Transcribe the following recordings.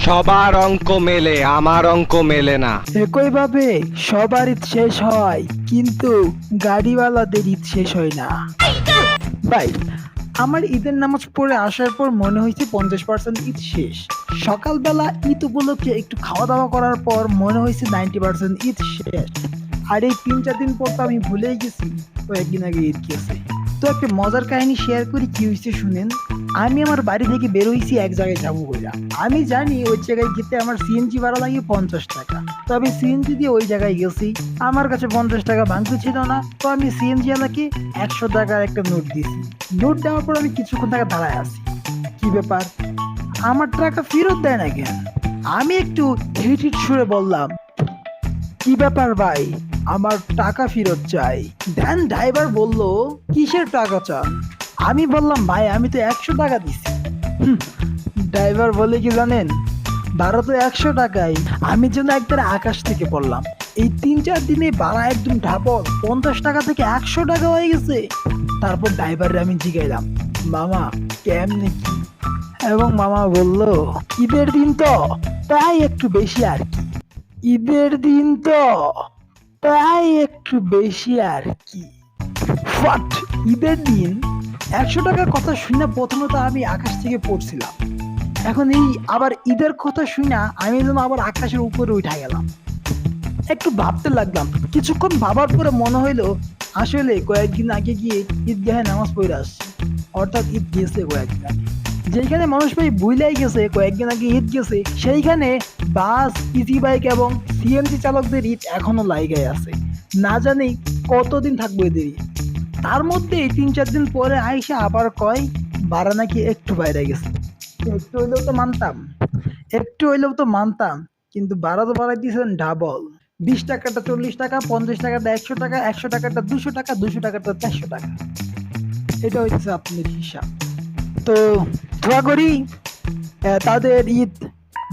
সবার অঙ্ক মেলে, আমার অঙ্ক মেলে না। একইভাবে সবার ঈদ শেষ হয়, কিন্তু গাড়িওয়ালাদের ঈদ শেষ হয় না। ভাই, আমার ঈদের নামাজ পড়ে আসার পর মনে হয়েছে 50% ঈদ শেষ। সকালবেলা ঈদ উপলক্ষে একটু খাওয়া দাওয়া করার পর মনে হয়েছে 90% ঈদ শেষ। আর এই 3-4 দিন পর তো আমি ভুলেই গেছি কয়েকদিন আগে ঈদ গেছে। তো একটা মজার কাহিনী শেয়ার করি, কি হয়েছে শুনেন। আমি আমার বাড়ি থেকে বের হয়েছি এক জায়গায় যাবো বলে। আমি জানি ওই জায়গায় যেতে আমার সিএনজি ভাড়া লাগে 50 টাকা। তো আমি সিএনজি দিয়ে ওই জায়গায় গেছি। আমার কাছে 50 টাকা ভাঙতে ছিল না, তো আমি সিএনজি ওয়ালাকে 100 টাকার একটা নোট দিছি। নোট দেওয়ার পর আমি কিছুক্ষণ টাকা দাঁড়ায় আছি। কি ব্যাপার, আমার টাকা ফেরত দেয় না কেন? আমি একটু হিট হিট সুরে বললাম, কি ব্যাপার ভাই, আমার টাকা ফেরত চাই। দেন ড্রাইভার বলল, কিসের টাকা চান? আমি বললাম, ভাই আমি তো 100 টাকা দিছি। ড্রাইভার বলে কি জানেন, ভাড়া তো 100 টাকাই। আমি যেন একবার আকাশ থেকে পড়লাম। এই 3-4 দিনে ভাড়া একদম ডাবল, 50 টাকা থেকে 100 টাকা হয়ে গেছে। তারপর ড্রাইভারে আমি জিগাইলাম, মামা কেমনে কি? এবং মামা বলল, ঈদের দিন তো তাই একটু বেশি আর কি। ঈদের দিন তো তাই একটু বেশি আর কি। হোয়াট, ঈদের দিন? 100 টাকার কথা শুনে প্রথমে তো আমি আকাশ থেকে পড়ছিলাম। এখন এই আবার ঈদের কথা শুনে আমি যেন আবার আকাশের উপরে উঠা গেলাম। একটু ভাবতে লাগলাম। কিছুক্ষণ ভাবার পরে মনে হইলো আসলে কয়েকদিন আগে গিয়ে ঈদগাহে নামাজ পড়ে আসছি। অর্থাৎ ঈদ গেছে কয়েকদিন আগে। যেখানে মানুষ ভাই ভুলাই গেছে কয়েকদিন আগে ঈদ গেছে, সেইখানে বাস, ইজি বাইক এবং সিএনজি চালকদের ঈদ এখনো লাইগাই আছে। না জানি কতদিন থাকবো এদের ঈদ। তার মধ্যে এই 3-4 দিন পরে আইসা আবার কয় ভাড়া নাকি একটু বাইরে গেছে। একটু হইলেও তো মানতাম, একটু হইলেও তো মানতাম, কিন্তু ভাড়া তো বাড়াই দিয়েছেন ডাবল। 20 টাকাটা 40 টাকা, 50 টাকাটা 100 টাকা, 100 টাকাটা 200 টাকা, 200 টাকাটা 400 টাকা। এটা হচ্ছে আপনার হিসাব। তো দোয়া করি তাদের ঈদ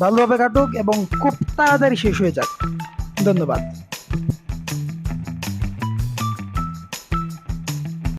ভালোভাবে কাটুক এবং খুব তাড়াতাড়ি শেষ হয়ে যাক। ধন্যবাদ।